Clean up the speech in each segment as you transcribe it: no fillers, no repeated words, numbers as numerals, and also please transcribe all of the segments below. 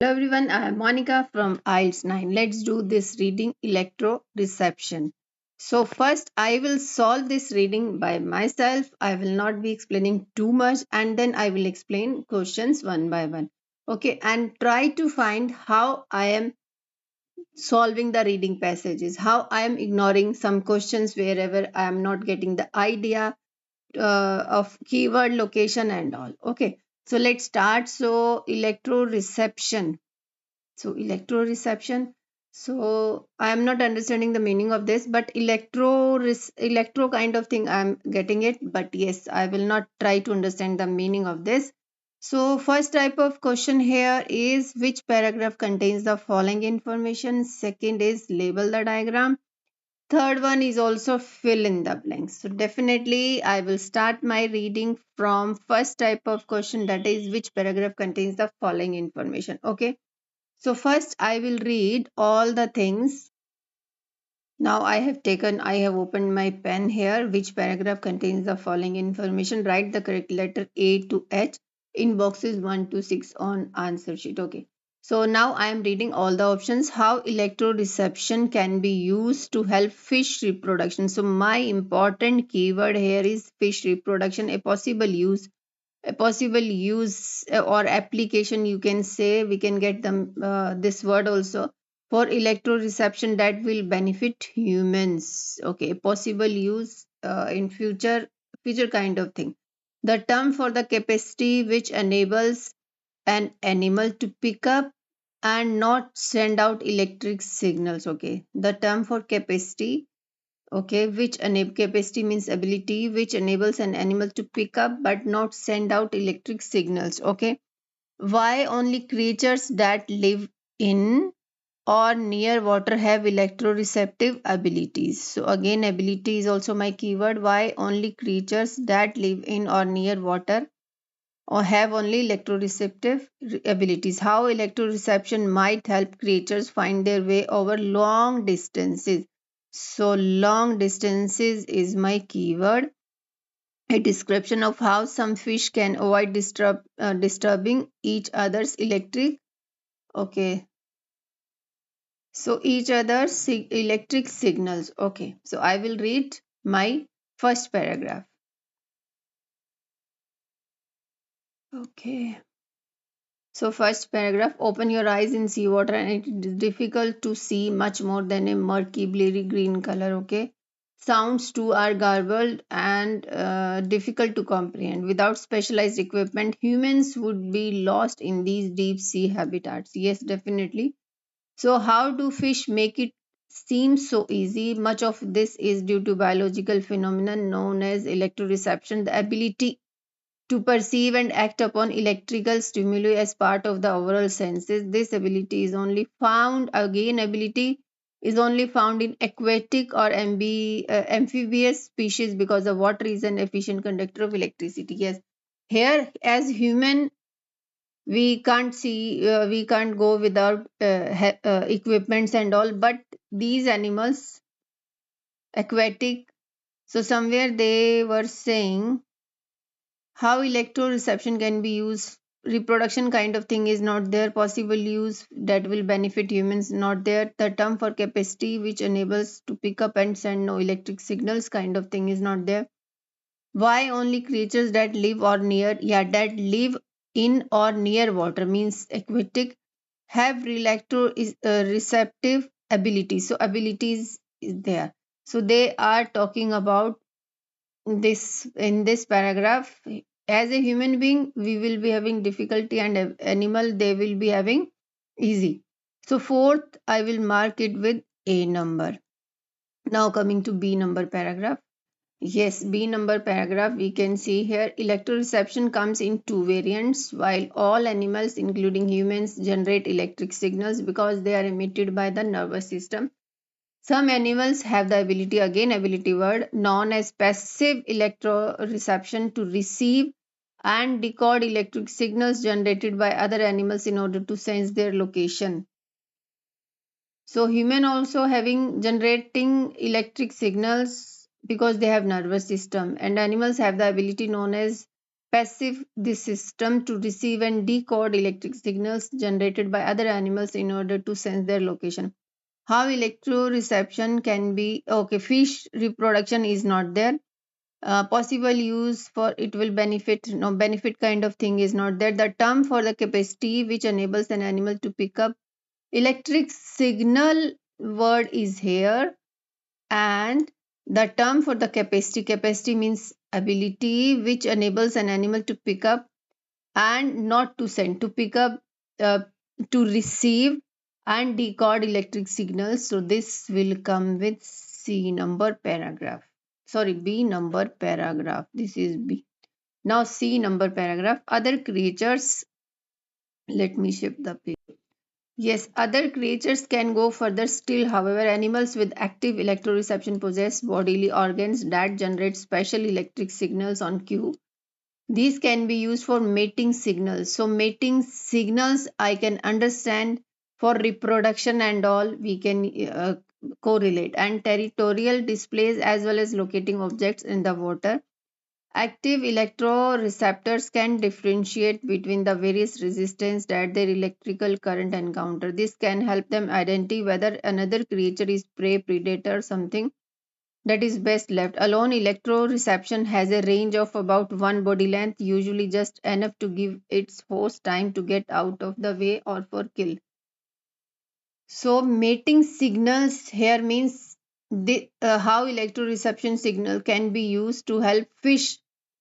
Hello everyone, I am Monica from IELTS 9. Let's do this reading electroreception. So first I will solve this reading by myself. I will not be explaining too much and then I will explain questions one by one. Okay, and try to find how I am solving the reading passages, how I am ignoring some questions wherever I am not getting the idea of keyword location and all. Okay, so let's start. So electroreception. So electroreception. So I am not understanding the meaning of this, but electro kind of thing I am getting it. But yes, I will not try to understand the meaning of this. So first type of question here is which paragraph contains the following information. Second is label the diagram. Third one is also fill in the blanks. So definitely I will start my reading from first type of question, that is which paragraph contains the following information. Okay. So first I will read all the things. Now I have opened my pen here. Which paragraph contains the following information? Write the correct letter A to H in boxes 1 to 6 on answer sheet. Okay. So now I am reading all the options. How electroreception can be used to help fish reproduction. So my important keyword here is fish reproduction. A possible use or application, you can say, we can get them this word also, for electroreception that will benefit humans. Okay, possible use in future kind of thing. The term for the capacity which enables an animal to pick up and not send out electric signals. Okay, the term for capacity. Okay, which enable capacity means ability which enables an animal to pick up but not send out electric signals. Okay, why only creatures that live in or near water have electroreceptive abilities. So again, ability is also my keyword. Why only creatures that live in or near water or have only electroreceptive abilities. How electroreception might help creatures find their way over long distances. So long distances is my keyword. A description of how some fish can avoid disturbing each other's electric. Okay, so each other's electric signals. Okay, so I will read my first paragraph. Okay. So first paragraph, open your eyes in seawater and it is difficult to see much more than a murky blurry green color. Okay. Sounds too are garbled and difficult to comprehend. Without specialized equipment, humans would be lost in these deep sea habitats. Yes, definitely. So how do fish make it seem so easy? Much of this is due to biological phenomenon known as electroreception, the ability to perceive and act upon electrical stimuli as part of the overall senses. This ability is only found, again, ability is only found in aquatic or amphibious species because the water is an efficient conductor of electricity. Yes, here as human, we can't see, we can't go without equipments and all, but these animals, aquatic, so somewhere they were saying how electroreception can be used. Reproduction kind of thing is not there. Possible use that will benefit humans not there. The term for capacity which enables to pick up and send no electric signals kind of thing is not there. Why only creatures that live or near, yeah, that live in or near water means aquatic, have receptive abilities. So abilities is there. So they are talking about this in this paragraph. As a human being, we will be having difficulty and animal they will be having easy. So fourth, I will mark it with a number. Now coming to B number paragraph. Yes, B number paragraph, we can see here electroreception comes in two variants. While all animals including humans generate electric signals because they are emitted by the nervous system, some animals have the ability, again ability word, known as passive electroreception, to receive and decode electric signals generated by other animals in order to sense their location. So human also having generating electric signals because they have nervous system, and animals have the ability known as passive this system to receive and decode electric signals generated by other animals in order to sense their location. How electroreception can be okay? Fish reproduction is not there. Possible use for it will benefit, no benefit kind of thing is not there. The term for the capacity which enables an animal to pick up electric signal word is here, and the term for the capacity means ability which enables an animal to pick up and not to send, to pick up, uh, to receive and decode electric signals. So this will come with C number paragraph, sorry, B number paragraph. This is B. Now C number paragraph. Other creatures, let me shift the page. Yes, other creatures can go further still. However, animals with active electroreception possess bodily organs that generate special electric signals on cue. These can be used for mating signals. So, mating signals I can understand. For reproduction and all, we can correlate. And territorial displays as well as locating objects in the water. Active electroreceptors can differentiate between the various resistance that their electrical current encounter. This can help them identify whether another creature is prey, predator, something that is best left alone. Electroreception has a range of about one body length, usually just enough to give its host time to get out of the way or for kill. So mating signals here means how electroreception signal can be used to help fish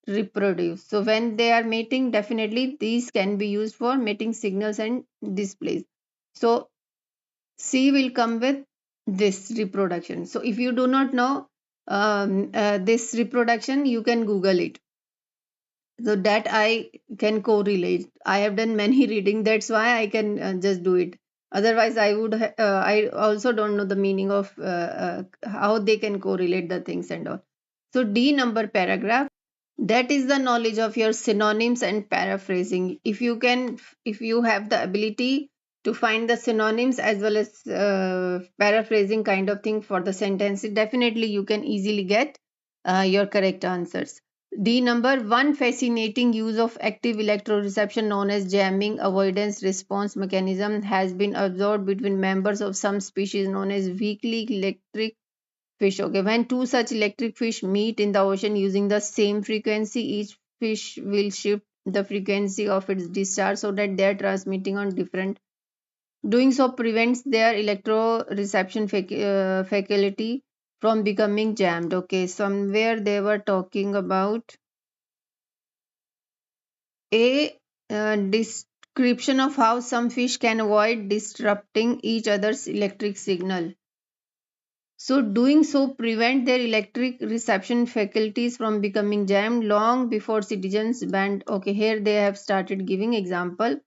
reproduce. So when they are mating, definitely these can be used for mating signals and displays. So C will come with this reproduction. So if you do not know this reproduction, you can Google it. So that I can correlate. I have done many reading, that's why I can just do it. Otherwise I would I also don't know the meaning of how they can correlate the things and all. So D number paragraph, that is the knowledge of your synonyms and paraphrasing. If you can, if you have the ability to find the synonyms as well as paraphrasing kind of thing for the sentence, definitely you can easily get your correct answers. D number, one fascinating use of active electroreception known as jamming avoidance response mechanism has been observed between members of some species known as weakly electric fish. Okay, when two such electric fish meet in the ocean using the same frequency, each fish will shift the frequency of its discharge so that they are transmitting on different. Doing so prevents their electroreception faculty from becoming jammed. Okay, somewhere they were talking about a description of how some fish can avoid disrupting each other's electric signal. So doing so prevent their electric reception faculties from becoming jammed long before citizens banned. Okay, here they have started giving example.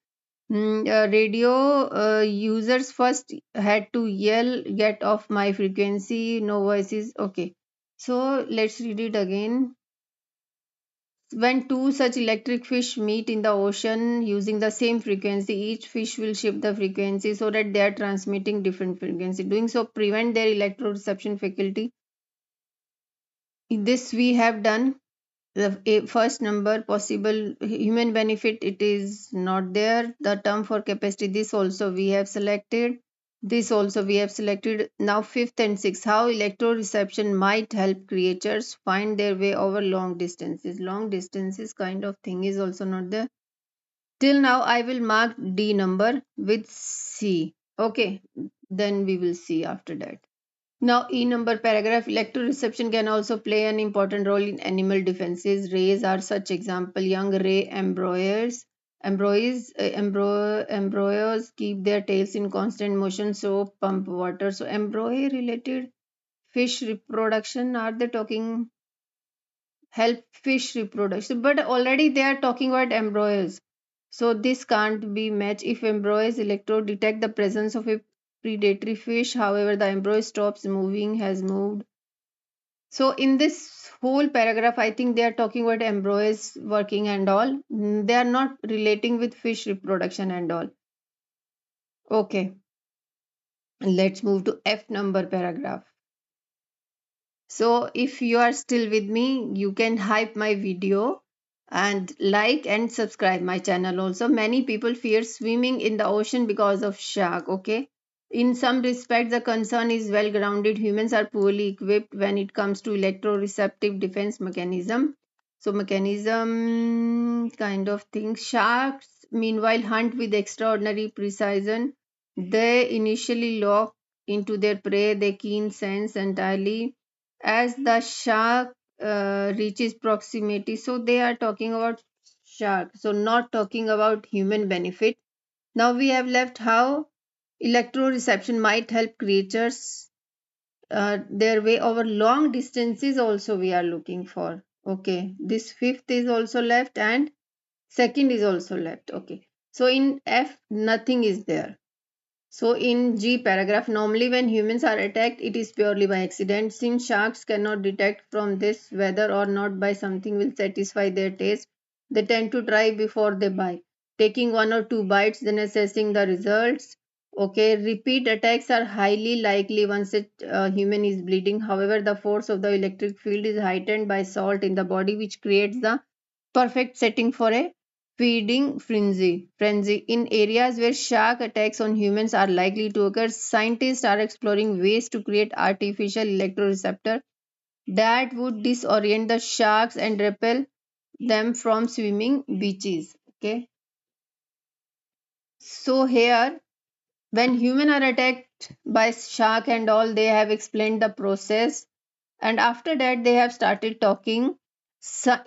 Radio users first had to yell, "Get off my frequency, no voices." Okay, so let's read it again. When two such electric fish meet in the ocean using the same frequency, each fish will shift the frequency so that they are transmitting different frequency. Doing so prevent their electroreception faculty. This we have done. The first number, possible human benefit, it is not there. The term for capacity, this also we have selected. This also we have selected. Now fifth and sixth, how electroreception might help creatures find their way over long distances. Long distances kind of thing is also not there. Till now I will mark D number with C. Okay, then we will see after that. Now, E number paragraph, electroreception can also play an important role in animal defenses. Rays are such example. Young ray embryos keep their tails in constant motion, so pump water. So embryo related fish reproduction, are they talking help fish reproduction? But already they are talking about embryos. So this can't be matched if embryos electrode detect the presence of a predatory fish. However, the embryo stops moving, has moved. So in this whole paragraph, I think they are talking about embryos working and all. They are not relating with fish reproduction and all. Okay, let's move to F number paragraph. So if you are still with me, you can hype my video and like and subscribe my channel also. Many people fear swimming in the ocean because of shark. Okay, in some respects the concern is well grounded. Humans are poorly equipped when it comes to electroreceptive defense mechanism. So mechanism kind of thing. Sharks meanwhile hunt with extraordinary precision. They initially lock into their prey. They keen sense entirely as the shark reaches proximity. So they are talking about shark, so not talking about human benefit. Now we have left how electroreception might help creatures their way over long distances also we are looking for. Okay, this fifth is also left and second is also left. Okay, so in F nothing is there. So in G paragraph, normally when humans are attacked, it is purely by accident. Since sharks cannot detect from this whether or not by something will satisfy their taste, they tend to try before they bite, taking one or two bites, then assessing the results. Okay, repeat attacks are highly likely once a human is bleeding. However, the force of the electric field is heightened by salt in the body, which creates the perfect setting for a feeding frenzy. In areas where shark attacks on humans are likely to occur, scientists are exploring ways to create artificial electroreceptor that would disorient the sharks and repel them from swimming beaches. Okay, so here when humans are attacked by shark and all, they have explained the process, and after that they have started talking. So,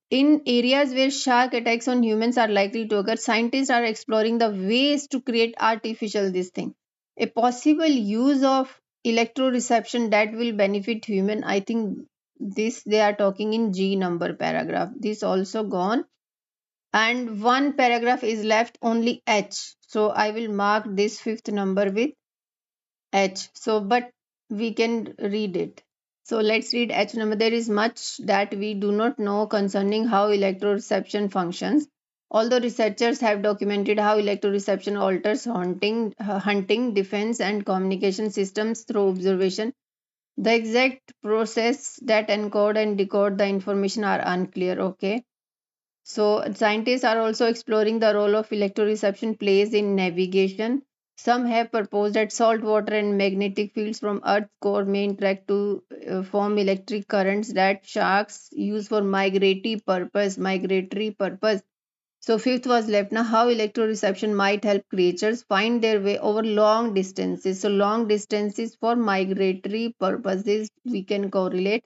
in areas where shark attacks on humans are likely to occur, scientists are exploring the ways to create artificial this thing, a possible use of electroreception that will benefit human. I think this they are talking in G number paragraph. This also gone, and one paragraph is left, only H. So I will mark this fifth number with H. So, but we can read it. So let's read H number. There is much that we do not know concerning how electroreception functions. Although researchers have documented how electroreception alters hunting, defense, and communication systems through observation, the exact process that encode and decode the information are unclear. Okay. So scientists are also exploring the role of electroreception plays in navigation. Some have proposed that salt water and magnetic fields from Earth's core may interact to form electric currents that sharks use for migratory purpose. Migratory purpose. So fifth was left. Now how electroreception might help creatures find their way over long distances. So long distances for migratory purposes we can correlate.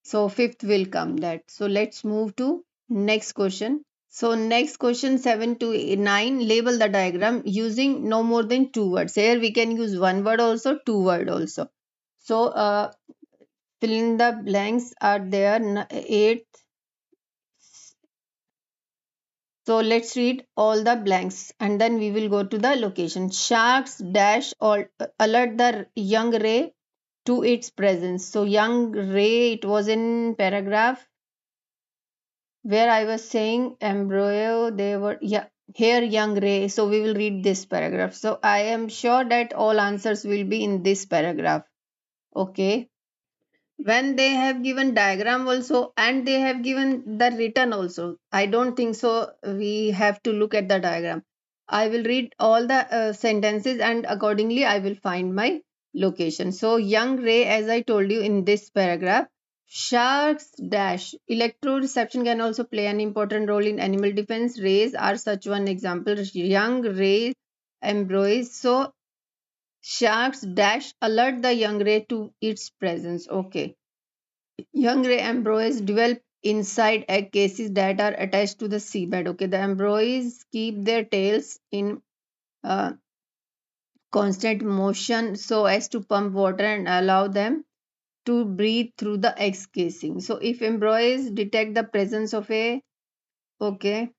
So fifth will come that. So let's move to next question. So next question 7 to 9, label the diagram using no more than two words. Here we can use one word also, two word also. So fill in the blanks are there. Eighth. So let's read all the blanks and then we will go to the location. Sharks dash or alert the young ray to its presence. So young ray, it was in paragraph where I was saying embryo, they were, yeah, here young ray. So we will read this paragraph. So I am sure that all answers will be in this paragraph. Okay. When they have given diagram also and they have given the written also, I don't think so. We have to look at the diagram. I will read all the sentences and accordingly I will find my location. So young ray, as I told you in this paragraph, sharks dash electroreception can also play an important role in animal defense. Rays are such one example. Young ray embryos. So sharks dash alert the young ray to its presence. Okay. Young ray embryos develop inside egg cases that are attached to the seabed. Okay, the embryos keep their tails in uh, constant motion so as to pump water and allow them to breathe through the egg casing. So if embryos detect the presence of a, okay,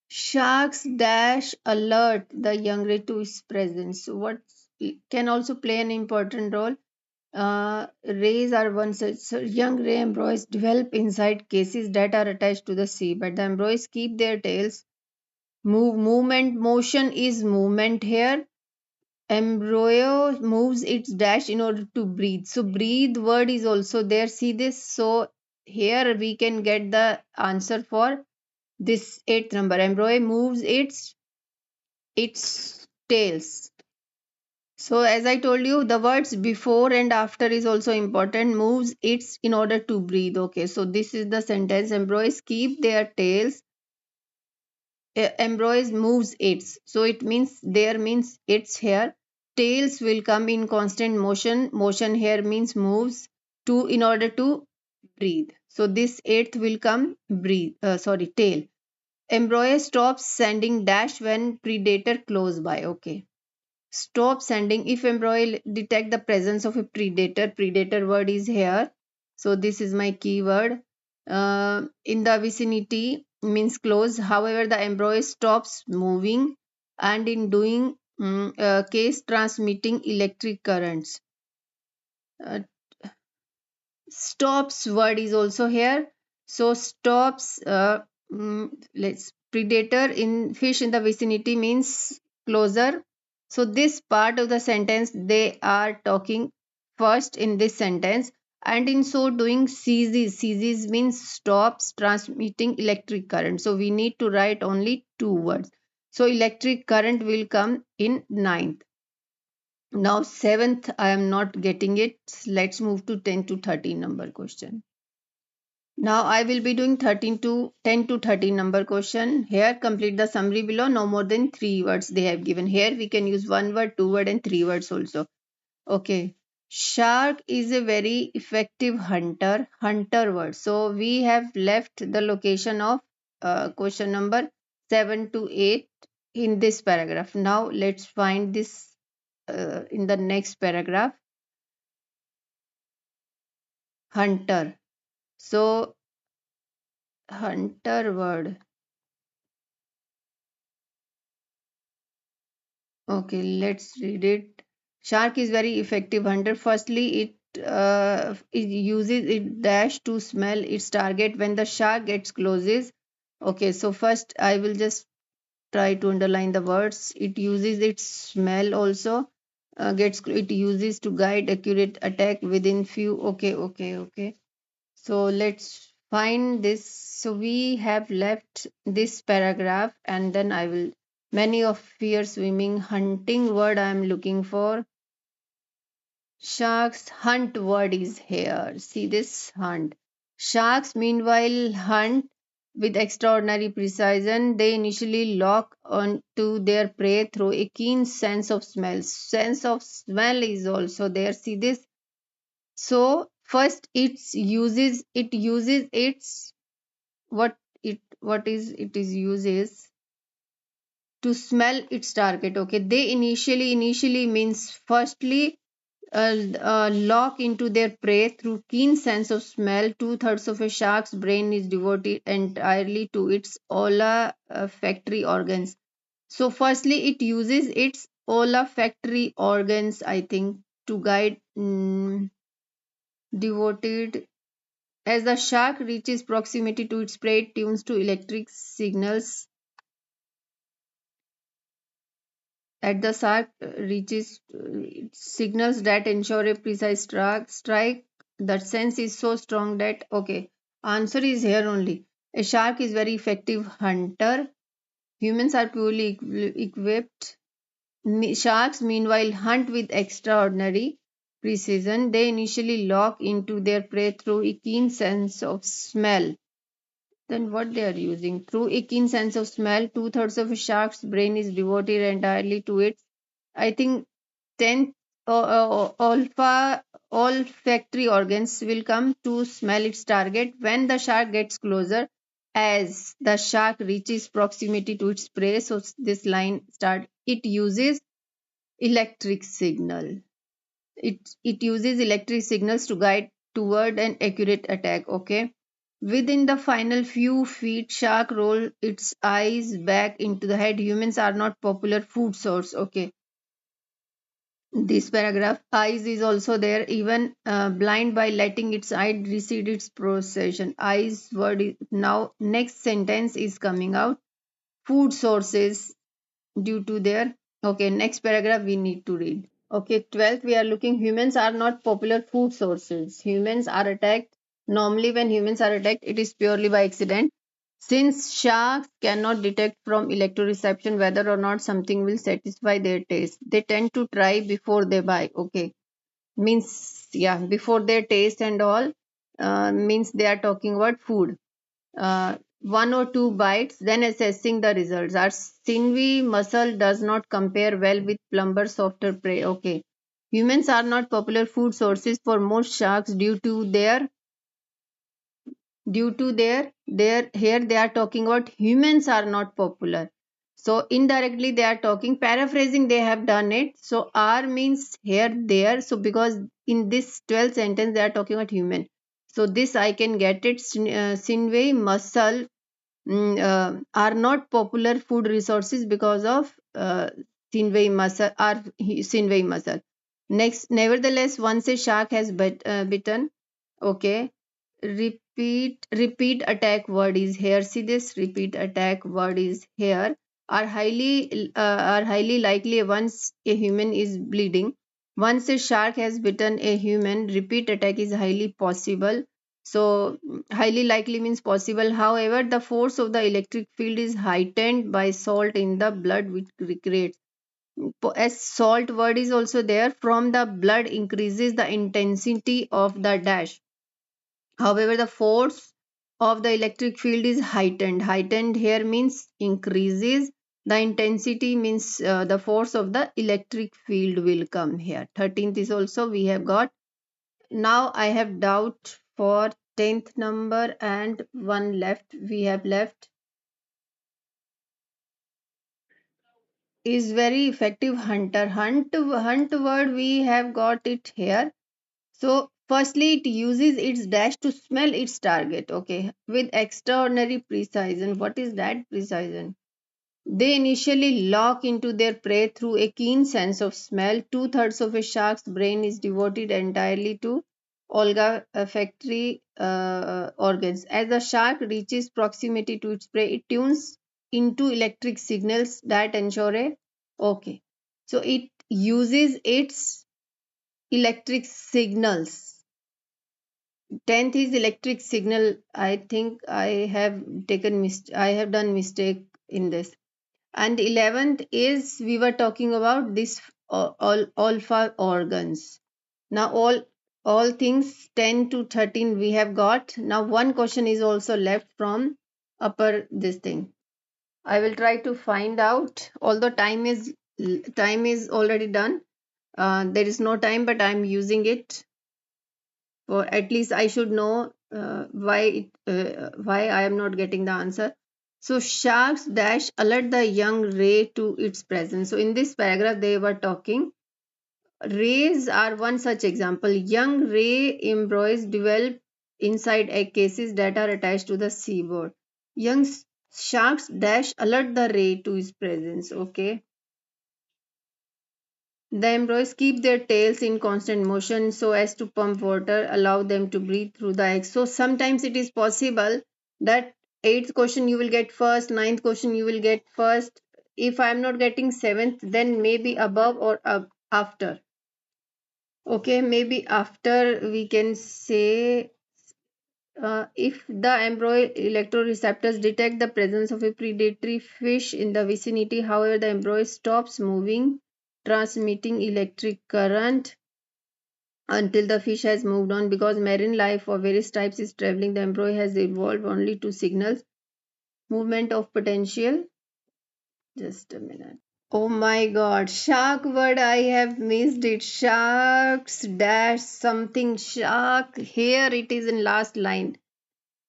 sharks dash alert the young ray to its presence. So what can also play an important role, rays are one such. So young ray embryos develop inside cases that are attached to the sea, but the embryos keep their tails motion is movement here. Embryo moves its dash in order to breathe. So breathe word is also there. See this. So here we can get the answer for this eighth number. Embryo moves its tails. So as I told you, the words before and after is also important. Moves its in order to breathe. Okay, so this is the sentence. Embryos keep their tails. Embryos moves its. So it means there means it's here. Tails will come in constant motion. Motion here means moves to in order to breathe. So this eighth will come breathe. Sorry, tail. Embryo stops sending dash when predator close by. Okay. Stop sending if embryo detect the presence of a predator word is here, so this is my keyword. In the vicinity means close, however the embryo stops moving and in doing case transmitting electric currents. Uh, Stops word is also here, so stops let's predator in fish in the vicinity means closer. So this part of the sentence they are talking first in this sentence, and in so doing ceases means stops transmitting electric current, so we need to write only two words. So electric current will come in ninth. Now seventh I am not getting it. Let's move to 10 to 13 number question. Now I will be doing 13 to 10 to 13 number question. Here complete the summary below. No more than three words they have given. Here we can use one word, two word and three words also. Okay. Shark is a very effective hunter. Hunter word. So we have left the location of question number 7 to 8 in this paragraph. Now let's find this in the next paragraph. Hunter. So hunter word. Okay, let's read it. Shark is very effective hunter. Firstly, it uses its dash to smell its target when the shark gets closes. Okay, so first I will just try to underline the words. It uses its smell also. It uses to guide accurate attack within few. Okay. So let's find this. So we have left this paragraph and then I will. Many of fear swimming hunting word I am looking for. Sharks hunt word is here. See this hunt. Sharks meanwhile hunt with extraordinary precision. They initially lock onto their prey through a keen sense of smell. Sense of smell is also there. See this. So first it uses its what is uses to smell its target. Okay, they initially means firstly lock into their prey through keen sense of smell. Two-thirds of a shark's brain is devoted entirely to its olfactory organs. So firstly it uses its olfactory organs, I think, to guide devoted. As the shark reaches proximity to its prey, it tunes to electric signals. At the shark reaches signals that ensure a precise strike. That sense is so strong that okay. Answer is here only. A shark is very effective hunter. Humans are poorly equipped. Sharks, meanwhile, hunt with extraordinary precision. They initially lock into their prey through a keen sense of smell. Then what they are using? Through a keen sense of smell, two-thirds of a shark's brain is devoted entirely to it. I think 10th olfactory organs will come to smell its target when the shark gets closer. As the shark reaches proximity to its prey, so this line start. It uses electric signal. It uses electric signals to guide toward an accurate attack. Okay. Within the final few feet, shark roll its eyes back into the head. Humans are not popular food source. Okay. This paragraph, eyes is also there. Even blind by letting its eye recede its procession. Eyes word is, now next sentence is coming out. Food sources due to their. Okay, next paragraph we need to read. Okay, 12th we are looking. Humans are not popular food sources. Humans are attacked. Normally, when humans are attacked, it is purely by accident. Since sharks cannot detect from electroreception whether or not something will satisfy their taste, they tend to try before they buy. Okay, means yeah, before their taste and all, means they are talking about food. One or two bites, then assessing the results. Our sinewy muscle does not compare well with plumber softer prey. Okay, humans are not popular food sources for most sharks due to their here they are talking about humans are not popular, so indirectly they are talking, paraphrasing, they have done it. So are means here there, so because in this 12th sentence they are talking about human, so this I can get it. Sinway muscle are not popular food resources because of Sinway muscle or Sinway muscle. Next, nevertheless, once a shark has bitten, okay, repeat attack word is here. See this repeat attack word is here. Are highly likely once a human is bleeding. Once a shark has bitten a human, repeat attack is highly possible. So highly likely means possible. However, the force of the electric field is heightened by salt in the blood, which creates, as salt word is also there, from the blood increases the intensity of the dash. However, the force of the electric field is heightened. Heightened here means increases. The intensity means the force of the electric field will come here. 13th is also we have got. Now I have doubt for 10th number and one left. We have left is very effective hunter. Hunt word we have got it here. So, firstly, it uses its dash to smell its target, okay, with extraordinary precision. What is that precision? They initially lock into their prey through a keen sense of smell. Two-thirds of a shark's brain is devoted entirely to olfactory organs. As the shark reaches proximity to its prey, it tunes into electric signals that ensure a okay. So it uses its electric signals. 10th is electric signal. I think I have done mistake in this. And 11th is we were talking about this all alpha organs. Now all things 10 to 13 we have got. Now one question is also left from upper this thing. I will try to find out, although time is already done. There is no time, but I'm using it, or at least I should know why I am not getting the answer. So sharks dash alert the young ray to its presence. So in this paragraph they were talking, rays are one such example. Young ray embryos develop inside egg cases that are attached to the seaboard. Young sharks dash alert the ray to its presence. Okay. The embryos keep their tails in constant motion so as to pump water, allow them to breathe through the eggs. So sometimes it is possible that eighth question you will get first, ninth question you will get first. If I am not getting seventh, then maybe above or after. Okay, maybe after we can say if the embryo electroreceptors detect the presence of a predatory fish in the vicinity, however, the embryo stops moving, transmitting electric current until the fish has moved on. Because marine life of various types is traveling, the embryo has evolved only to signals movement of potential. Just a minute. Oh my god, shark word, I have missed it. Sharks dash something shark. Here it is in last line.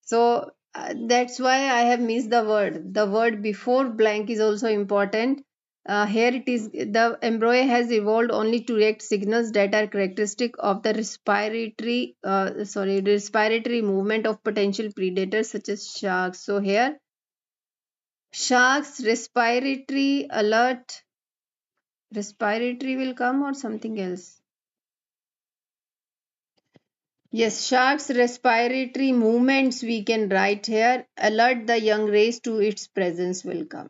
So that's why I have missed the word. The word before blank is also important. Here it is, the embryo has evolved only to react signals that are characteristic of the respiratory movement of potential predators such as sharks. So here, sharks respiratory alert, respiratory will come or something else. Yes, sharks respiratory movements we can write here. Alert the young race to its presence will come.